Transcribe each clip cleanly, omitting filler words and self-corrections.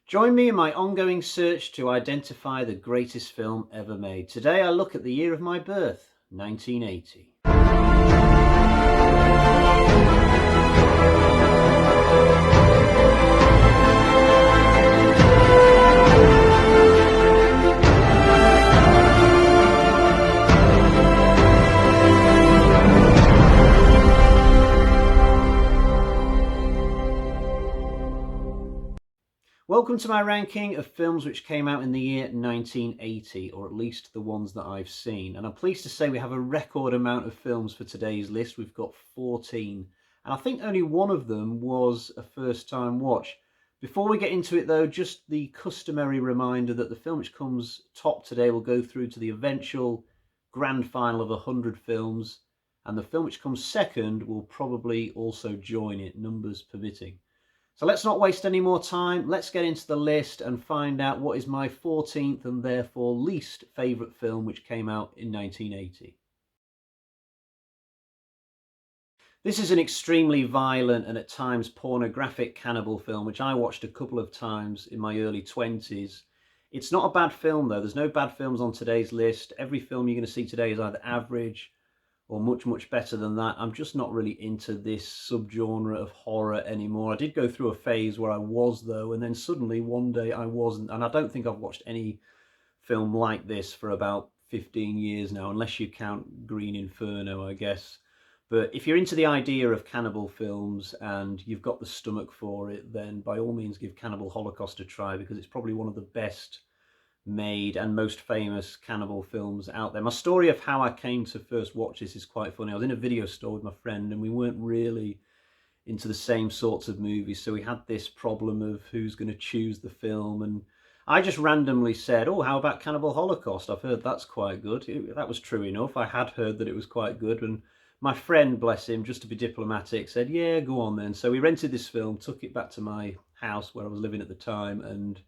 Join me in my ongoing search to identify the greatest film ever made. Today I look at the year of my birth, 1980. Welcome to my ranking of films which came out in the year 1980, or at least the ones that I've seen. And I'm pleased to say we have a record amount of films for today's list. We've got 14. And I think only one of them was a first-time watch. Before we get into it though, just the customary reminder that the film which comes top today will go through to the eventual grand final of 100 films. And the film which comes second will probably also join it, numbers permitting. So let's not waste any more time. Let's get into the list and find out what is my 14th and therefore least favourite film which came out in 1980. This is an extremely violent and at times pornographic cannibal film which I watched a couple of times in my early 20s. It's not a bad film though. There's no bad films on today's list. Every film you're going to see today is either average or much better than that. I'm just not really into this subgenre of horror anymore. I did go through a phase where I was though, and then suddenly one day I wasn't, and I don't think I've watched any film like this for about 15 years now, unless you count Green Inferno, I guess. But if you're into the idea of cannibal films and you've got the stomach for it, then by all means give Cannibal Holocaust a try, because it's probably one of the best made and most famous cannibal films out there. My story of how I came to first watch this is quite funny. I was in a video store with my friend and we weren't really into the same sorts of movies, so we had this problem of who's going to choose the film, and I just randomly said, oh, how about Cannibal Holocaust? I've heard that's quite good. That was true enough. I had heard that it was quite good, and my friend, bless him, just to be diplomatic, said, yeah, go on then. So we rented this film, took it back to my house where I was living at the time, and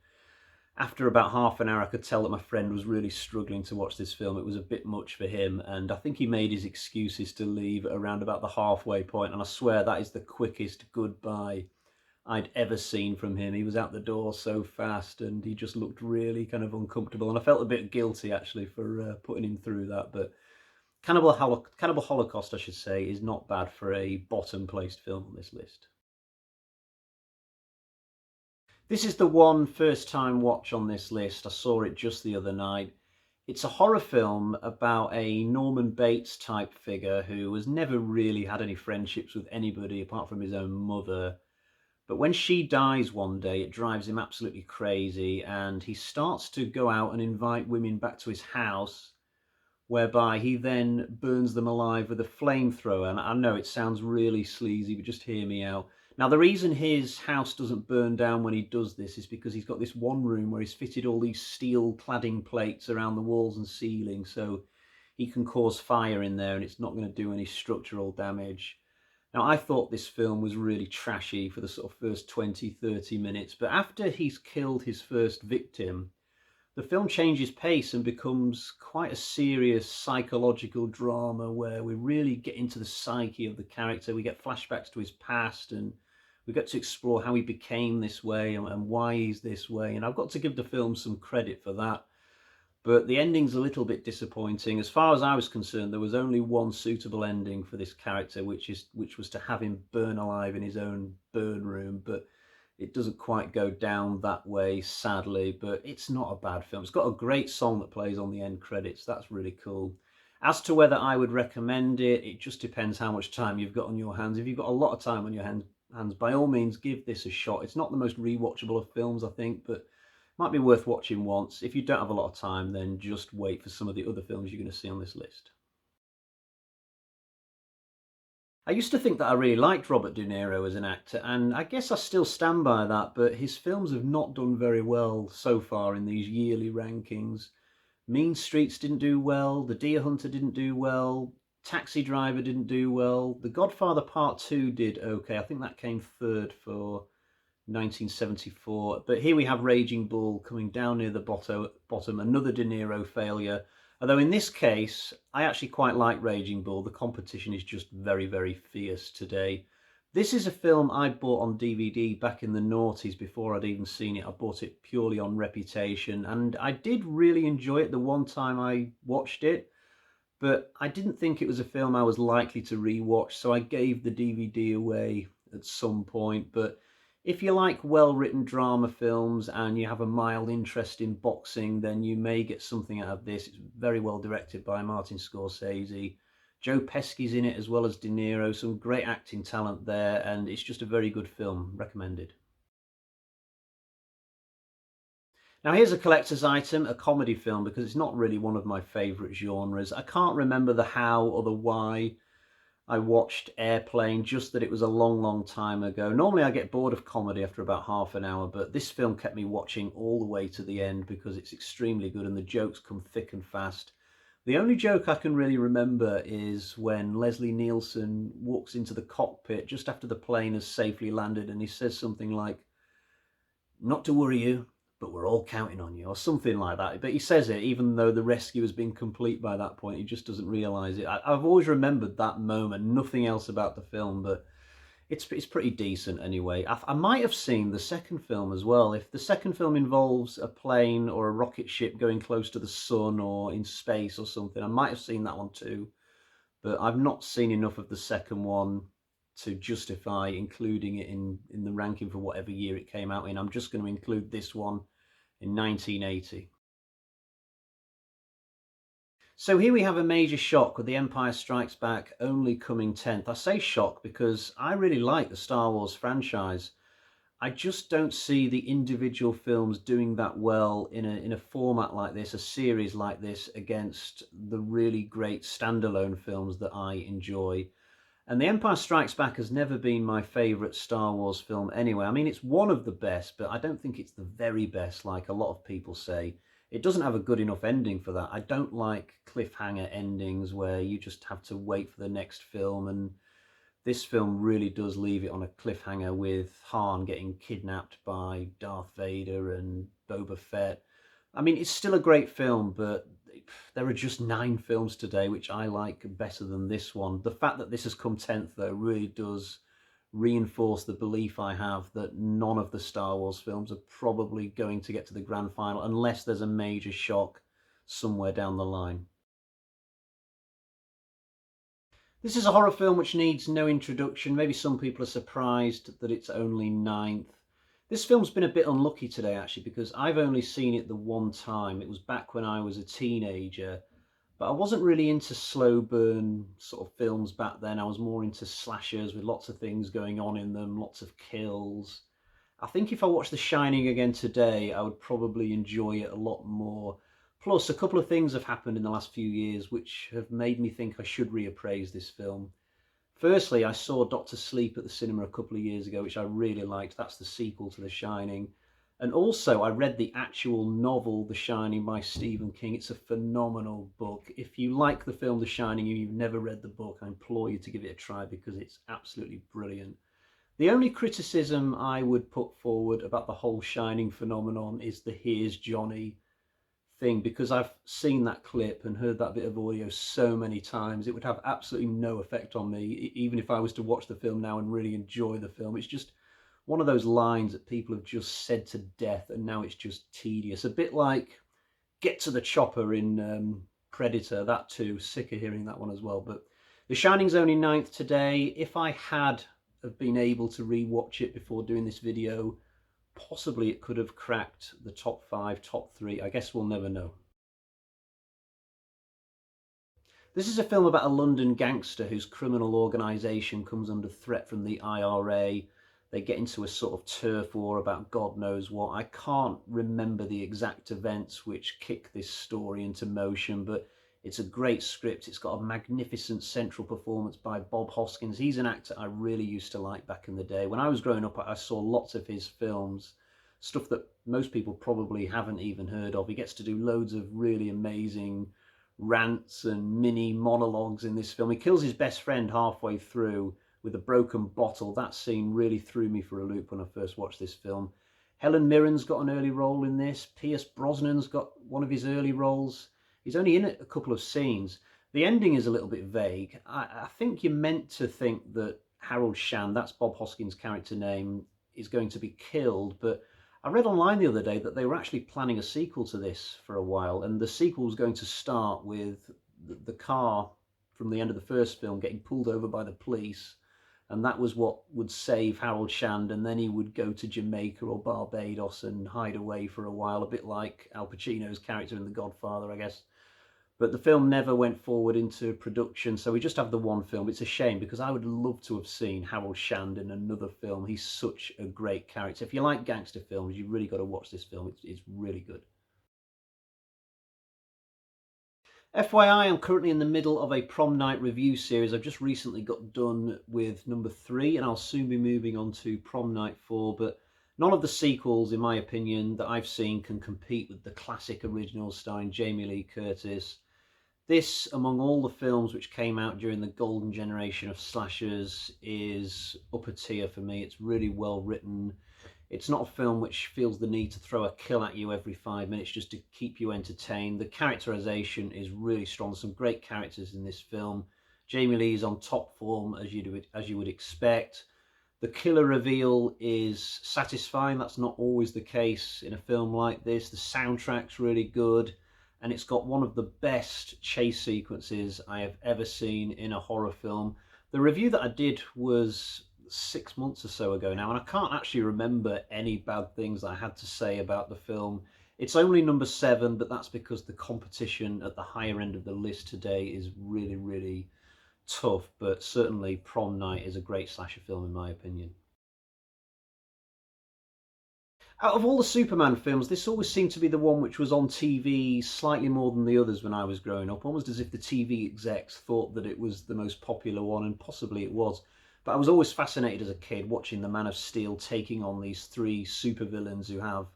after about half an hour, I could tell that my friend was really struggling to watch this film. It was a bit much for him, and I think he made his excuses to leave around about the halfway point, and I swear that is the quickest goodbye I'd ever seen from him. He was out the door so fast, and he just looked really kind of uncomfortable, and I felt a bit guilty, actually, for putting him through that, but Cannibal Holocaust, I should say, is not bad for a bottom-placed film on this list. This is the one first-time watch on this list. I saw it just the other night. It's a horror film about a Norman Bates type figure who has never really had any friendships with anybody apart from his own mother. But when she dies one day, it drives him absolutely crazy, and he starts to go out and invite women back to his house, whereby he then burns them alive with a flamethrower. And I know it sounds really sleazy, but just hear me out. Now, the reason his house doesn't burn down when he does this is because he's got this one room where he's fitted all these steel cladding plates around the walls and ceiling, so he can cause fire in there and it's not going to do any structural damage. Now, I thought this film was really trashy for the sort of first 20-30 minutes, but after he's killed his first victim, the film changes pace and becomes quite a serious psychological drama where we really get into the psyche of the character. We get flashbacks to his past, and we get to explore how he became this way and why he's this way. And I've got to give the film some credit for that. But the ending's a little bit disappointing. As far as I was concerned, there was only one suitable ending for this character, which was to have him burn alive in his own burn room. But it doesn't quite go down that way, sadly, but it's not a bad film. It's got a great song that plays on the end credits. That's really cool. As to whether I would recommend it, it just depends how much time you've got on your hands. If you've got a lot of time on your hands, by all means, give this a shot. It's not the most rewatchable of films, I think, but might be worth watching once. If you don't have a lot of time, then just wait for some of the other films you're going to see on this list. I used to think that I really liked Robert De Niro as an actor, and I guess I still stand by that, but his films have not done very well so far in these yearly rankings. Mean Streets didn't do well, The Deer Hunter didn't do well, Taxi Driver didn't do well, The Godfather Part 2 did okay. I think that came third for 1974. But here we have Raging Bull coming down near the bottom, another De Niro failure. Although in this case, I actually quite like Raging Bull. The competition is just very fierce today. This is a film I bought on DVD back in the noughties before I'd even seen it. I bought it purely on reputation, and I did really enjoy it the one time I watched it, but I didn't think it was a film I was likely to rewatch, so I gave the DVD away at some point. But if you like well-written drama films and you have a mild interest in boxing, then you may get something out of this. It's very well directed by Martin Scorsese. Joe Pesci's in it as well as De Niro, some great acting talent there, and it's just a very good film. Recommended. Now here's a collector's item, a comedy film, because it's not really one of my favourite genres. I can't remember the how or the why I watched Airplane, just that it was a long, long time ago. Normally I get bored of comedy after about half an hour, but this film kept me watching all the way to the end because it's extremely good and the jokes come thick and fast. The only joke I can really remember is when Leslie Nielsen walks into the cockpit just after the plane has safely landed and he says something like, "Not to worry you, but we're all counting on you," or something like that. But he says it even though the rescue has been complete by that point. He just doesn't realise it. I've always remembered that moment, nothing else about the film, but it's pretty decent anyway. I might have seen the second film as well. If the second film involves a plane or a rocket ship going close to the sun or in space or something, I might have seen that one too. But I've not seen enough of the second one to justify including it in the ranking for whatever year it came out in. I'm just going to include this one in 1980. So here we have a major shock with The Empire Strikes Back only coming 10th. I say shock because I really like the Star Wars franchise. I just don't see the individual films doing that well in a format like this, a series like this, against the really great standalone films that I enjoy. And The Empire Strikes Back has never been my favourite Star Wars film anyway. I mean, it's one of the best, but I don't think it's the very best like a lot of people say. It doesn't have a good enough ending for that. I don't like cliffhanger endings where you just have to wait for the next film, and this film really does leave it on a cliffhanger with Han getting kidnapped by Darth Vader and Boba Fett. I mean, it's still a great film, but there are just 9 films today which I like better than this one. The fact that this has come 10th, though, really does reinforce the belief I have that none of the Star Wars films are probably going to get to the grand final unless there's a major shock somewhere down the line. This is a horror film which needs no introduction. Maybe some people are surprised that it's only 9th. This film's been a bit unlucky today, actually, because I've only seen it the one time. It was back when I was a teenager, but I wasn't really into slow burn sort of films back then. I was more into slashers with lots of things going on in them, lots of kills. I think if I watched The Shining again today, I would probably enjoy it a lot more. Plus, a couple of things have happened in the last few years which have made me think I should reappraise this film. Firstly, I saw Doctor Sleep at the cinema a couple of years ago, which I really liked. That's the sequel to The Shining. And also, I read the actual novel, The Shining, by Stephen King. It's a phenomenal book. If you like the film The Shining and you've never read the book, I implore you to give it a try because it's absolutely brilliant. The only criticism I would put forward about the whole Shining phenomenon is the "Here's Johnny" thing, because I've seen that clip and heard that bit of audio so many times. It would have absolutely no effect on me, even if I was to watch the film now and really enjoy the film. It's just one of those lines that people have just said to death, and now it's just tedious. A bit like "Get to the chopper" in Predator, that too. Sick of hearing that one as well. But The Shining's only 9th today. If I had have been able to rewatch it before doing this video, possibly it could have cracked the top 5, top 3. I guess we'll never know. This is a film about a London gangster whose criminal organisation comes under threat from the IRA. They get into a sort of turf war about God knows what. I can't remember the exact events which kick this story into motion, but it's a great script. It's got a magnificent central performance by Bob Hoskins. He's an actor I really used to like back in the day. When I was growing up, I saw lots of his films, stuff that most people probably haven't even heard of. He gets to do loads of really amazing rants and mini monologues in this film. He kills his best friend halfway through with a broken bottle. That scene really threw me for a loop when I first watched this film. Helen Mirren's got an early role in this. Pierce Brosnan's got one of his early roles. He's only in it a couple of scenes. The ending is a little bit vague. I think you're meant to think that Harold Shand, that's Bob Hoskins' character name, is going to be killed. But I read online the other day that they were actually planning a sequel to this for a while, and the sequel was going to start with the car from the end of the first film getting pulled over by the police, and that was what would save Harold Shand, and then he would go to Jamaica or Barbados and hide away for a while, a bit like Al Pacino's character in The Godfather, I guess. But the film never went forward into production, so we just have the one film. It's a shame because I would love to have seen Harold Shand in another film. He's such a great character. If you like gangster films, you've really got to watch this film. It's really good. FYI, I'm currently in the middle of a Prom Night review series. I've just recently got done with number 3, and I'll soon be moving on to Prom Night 4, but none of the sequels, in my opinion, that I've seen can compete with the classic original starring Jamie Lee Curtis. This, among all the films which came out during the golden generation of slashers, is upper tier for me. It's really well written. It's not a film which feels the need to throw a kill at you every 5 minutes just to keep you entertained. The characterization is really strong. There's some great characters in this film. Jamie Lee is on top form, as you would expect. The killer reveal is satisfying. That's not always the case in a film like this. The soundtrack's really good, and it's got one of the best chase sequences I have ever seen in a horror film. The review that I did was 6 months or so ago now, and I can't actually remember any bad things I had to say about the film. It's only number 7, but that's because the competition at the higher end of the list today is really, really tough. But certainly Prom Night is a great slasher film in my opinion. Out of all the Superman films, this always seemed to be the one which was on TV slightly more than the others when I was growing up, almost as if the TV execs thought that it was the most popular one, and possibly it was. But I was always fascinated as a kid watching the Man of Steel taking on these 3 supervillains who have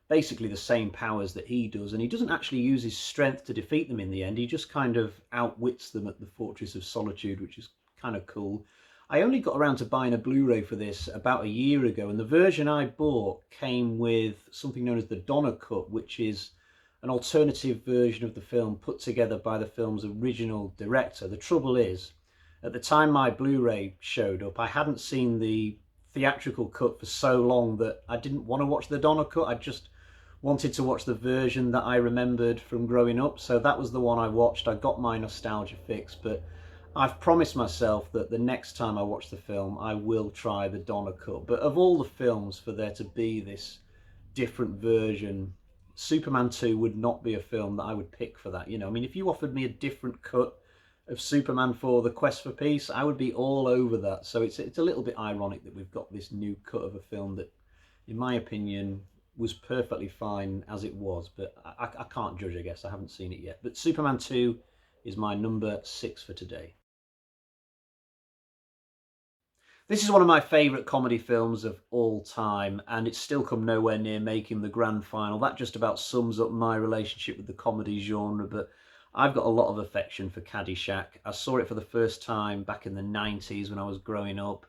basically the same powers that he does, and he doesn't actually use his strength to defeat them in the end. He just kind of outwits them at the Fortress of Solitude, which is kind of cool. I only got around to buying a Blu-ray for this about a year ago, and the version I bought came with something known as the Donner Cut, which is an alternative version of the film put together by the film's original director. The trouble is, at the time my Blu-ray showed up, I hadn't seen the theatrical cut for so long that I didn't want to watch the Donner Cut. I just wanted to watch the version that I remembered from growing up, so that was the one I watched. I got my nostalgia fix, but I've promised myself that the next time I watch the film, I will try the Donner Cut. But of all the films, for there to be this different version, Superman 2 would not be a film that I would pick for that. You know, I mean, if you offered me a different cut of Superman 4, The Quest for Peace, I would be all over that. So it's a little bit ironic that we've got this new cut of a film that, in my opinion, was perfectly fine as it was. But I can't judge, I guess. I haven't seen it yet. But Superman 2 is my number 6 for today. This is one of my favourite comedy films of all time, and it's still come nowhere near making the grand final. That just about sums up my relationship with the comedy genre, but I've got a lot of affection for Caddyshack. I saw it for the first time back in the 90s when I was growing up.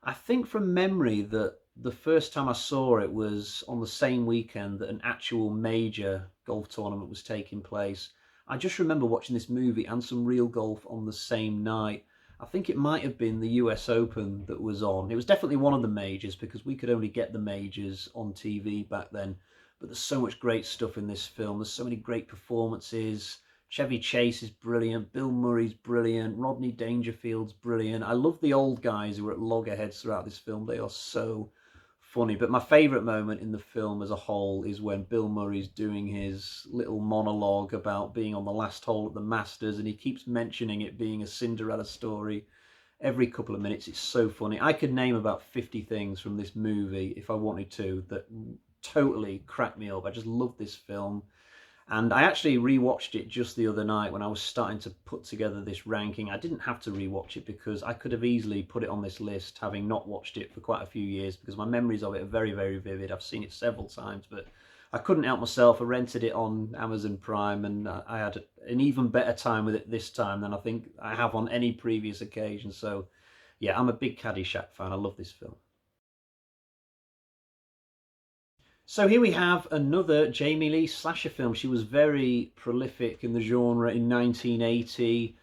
I think from memory that the first time I saw it was on the same weekend that an actual major golf tournament was taking place. I just remember watching this movie and some real golf on the same night. I think it might have been the US Open that was on. It was definitely one of the majors because we could only get the majors on TV back then. But there's so much great stuff in this film. There's so many great performances. Chevy Chase is brilliant. Bill Murray's brilliant. Rodney Dangerfield's brilliant. I love the old guys who are at loggerheads throughout this film. They are so funny. But my favourite moment in the film as a whole is when Bill Murray's doing his little monologue about being on the last hole at the Masters, and he keeps mentioning it being a Cinderella story every couple of minutes. It's so funny. I could name about 50 things from this movie if I wanted to that totally crack me up. I just love this film. And I actually rewatched it just the other night when I was starting to put together this ranking. I didn't have to rewatch it because I could have easily put it on this list having not watched it for quite a few years because my memories of it are very, very vivid. I've seen it several times, but I couldn't help myself. I rented it on Amazon Prime and I had an even better time with it this time than I think I have on any previous occasion. So yeah, I'm a big Caddyshack fan. I love this film. So here we have another Jamie Lee slasher film. She was very prolific in the genre in 1980.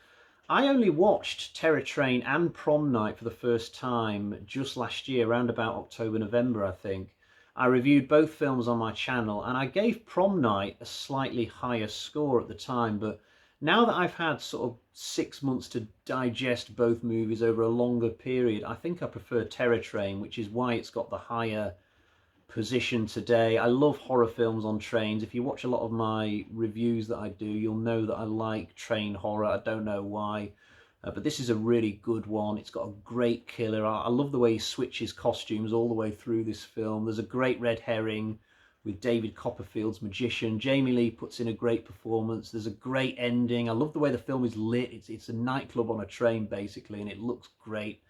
I only watched Terror Train and Prom Night for the first time just last year, around about October, November, I think. I reviewed both films on my channel and I gave Prom Night a slightly higher score at the time, but now that I've had sort of 6 months to digest both movies over a longer period, I think I prefer Terror Train, which is why it's got the higher position today. I love horror films on trains. If you watch a lot of my reviews that I do, you'll know that I like train horror. I don't know why, but this is a really good one. It's got a great killer. I love the way he switches costumes all the way through this film. There's a great red herring with David Copperfield's magician. Jamie Lee puts in a great performance. There's a great ending. I love the way the film is lit. It's a nightclub on a train basically, and it looks great.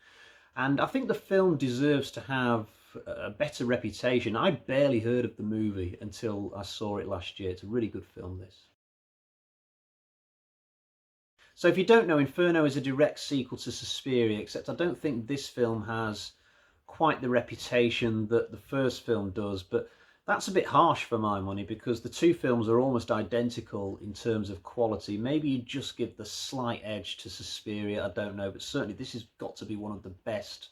And I think the film deserves to have a better reputation. I barely heard of the movie until I saw it last year. It's a really good film, this. So if you don't know, Inferno is a direct sequel to Suspiria, except I don't think this film has quite the reputation that the first film does, but that's a bit harsh for my money because the two films are almost identical in terms of quality. Maybe you just give the slight edge to Suspiria, I don't know, but certainly this has got to be one of the best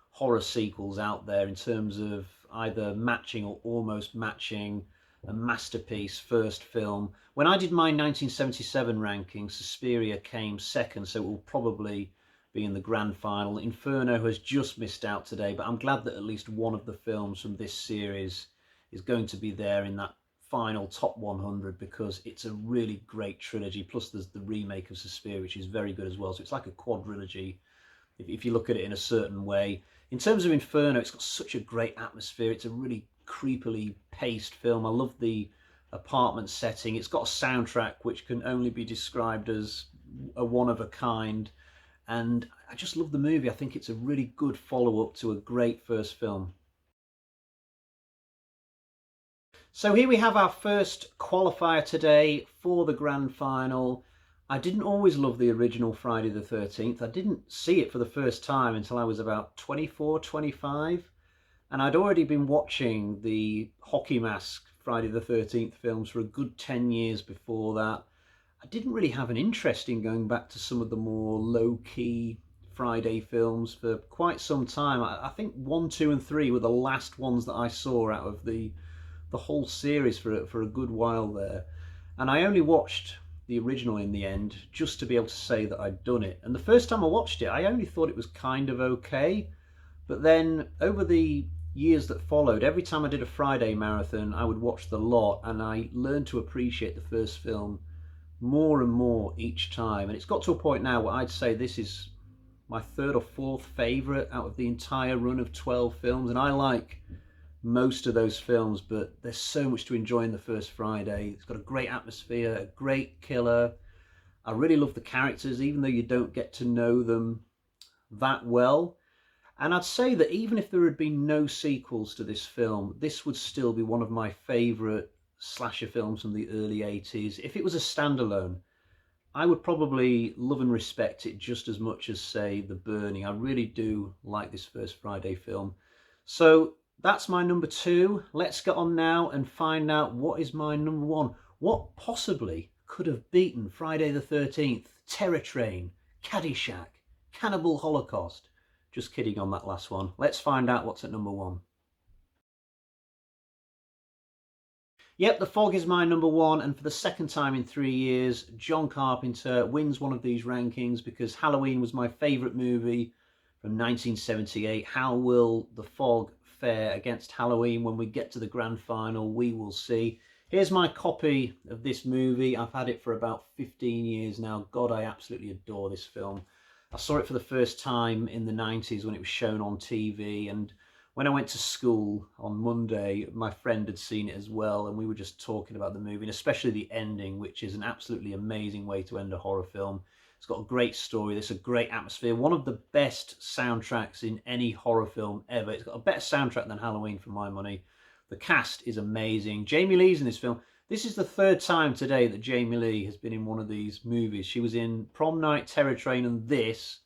horror sequels out there in terms of either matching or almost matching a masterpiece first film. When I did my 1977 ranking, Suspiria came second, so it will probably be in the grand final. Inferno has just missed out today, but I'm glad that at least one of the films from this series is going to be there in that final top 100 because it's a really great trilogy. Plus there's the remake of Suspiria, which is very good as well. So it's like a quadrilogy if you look at it in a certain way. In terms of Inferno, it's got such a great atmosphere. It's a really creepily paced film. I love the apartment setting. It's got a soundtrack which can only be described as a one of a kind. And I just love the movie. I think it's a really good follow-up to a great first film. So here we have our first qualifier today for the grand final. I didn't always love the original Friday the 13th. I didn't see it for the first time until I was about 24, 25. And I'd already been watching the hockey mask Friday the 13th films for a good 10 years before that. I didn't really have an interest in going back to some of the more low-key Friday films for quite some time. I think 1, 2 and 3 were the last ones that I saw out of the whole series for a good while there. And I only watched the original in the end just to be able to say that I'd done it. And the first time I watched it, I only thought it was kind of okay. But then over the years that followed, every time I did a Friday marathon, I would watch the lot and I learned to appreciate the first film more and more each time. And it's got to a point now where I'd say this is my third or fourth favourite out of the entire run of 12 films. And I like most of those films, but there's so much to enjoy in the first Friday. It's got a great atmosphere, a great killer. I really love the characters, even though you don't get to know them that well. And I'd say that even if there had been no sequels to this film, this would still be one of my favourite slasher films from the early 80s. If it was a standalone, I would probably love and respect it just as much as, say, The Burning. I really do like this first Friday film. So that's my number 2. Let's get on now and find out what is my number 1. What possibly could have beaten Friday the 13th, Terror Train, Caddyshack, Cannibal Holocaust? Just kidding on that last one. Let's find out what's at number 1. Yep, The Fog is my number 1, and for the second time in 3 years, John Carpenter wins one of these rankings because Halloween was my favourite movie from 1978. How will The Fog fare against Halloween when we get to the grand final? We will see. Here's my copy of this movie. I've had it for about 15 years now. God, I absolutely adore this film. I saw it for the first time in the 90s when it was shown on TV, and when I went to school on Monday, my friend had seen it as well, and we were just talking about the movie, and especially the ending, which is an absolutely amazing way to end a horror film. It's got a great story, there's a great atmosphere, one of the best soundtracks in any horror film ever. It's got a better soundtrack than Halloween for my money. The cast is amazing. Jamie Lee's in this film. This is the third time today that Jamie Lee has been in one of these movies. She was in Prom Night, Terror Train, and this.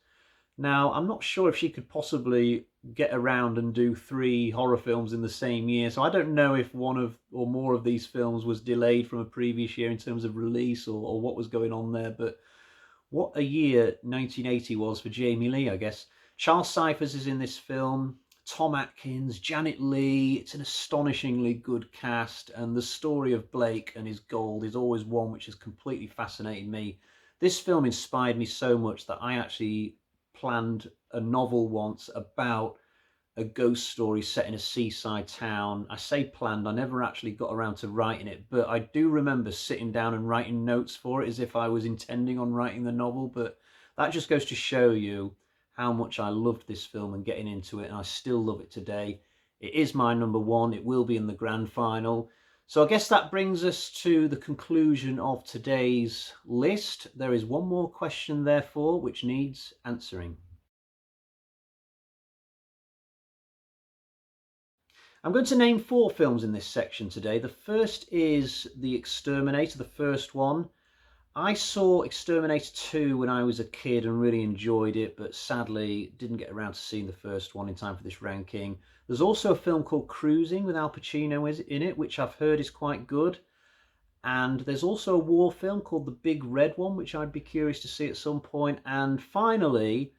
Now, I'm not sure if she could possibly get around and do 3 horror films in the same year, so I don't know if one of or more of these films was delayed from a previous year in terms of release or what was going on there, but What a year 1980 was for Jamie Lee, I guess. Charles Cyphers is in this film, Tom Atkins, Janet Leigh. It's an astonishingly good cast, and the story of Blake and his gold is always one which has completely fascinated me. This film inspired me so much that I actually planned a novel once about a ghost story set in a seaside town. I say planned, I never actually got around to writing it, but I do remember sitting down and writing notes for it as if I was intending on writing the novel. But that just goes to show you how much I loved this film and getting into it, and I still love it today. It is my number one, it will be in the grand final. So I guess that brings us to the conclusion of today's list. There is one more question, therefore, which needs answering. I'm going to name 4 films in this section today. The first is The Exterminator, the first one. I saw Exterminator 2 when I was a kid and really enjoyed it, but sadly didn't get around to seeing the first one in time for this ranking. There's also a film called Cruising with Al Pacino in it, which I've heard is quite good. And there's also a war film called The Big Red One, which I'd be curious to see at some point. And finally,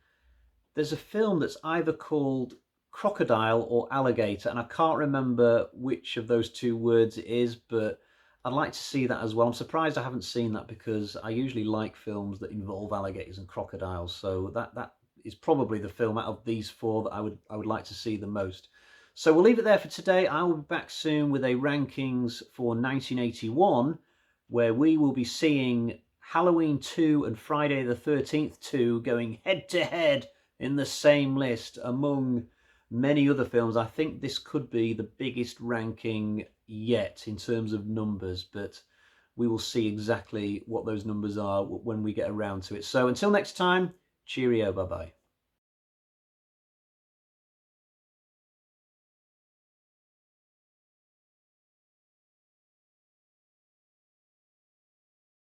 there's a film that's either called Crocodile or Alligator, and I can't remember which of those two words it is, but I'd like to see that as well. I'm surprised I haven't seen that because I usually like films that involve alligators and crocodiles, so that is probably the film out of these 4 that I would like to see the most. So we'll leave it there for today. I will be back soon with a rankings for 1981, where we will be seeing Halloween 2 and Friday the 13th 2 going head to head in the same list among many other films. I think this could be the biggest ranking yet in terms of numbers, but we will see exactly what those numbers are when we get around to it. So until next time, cheerio, bye bye.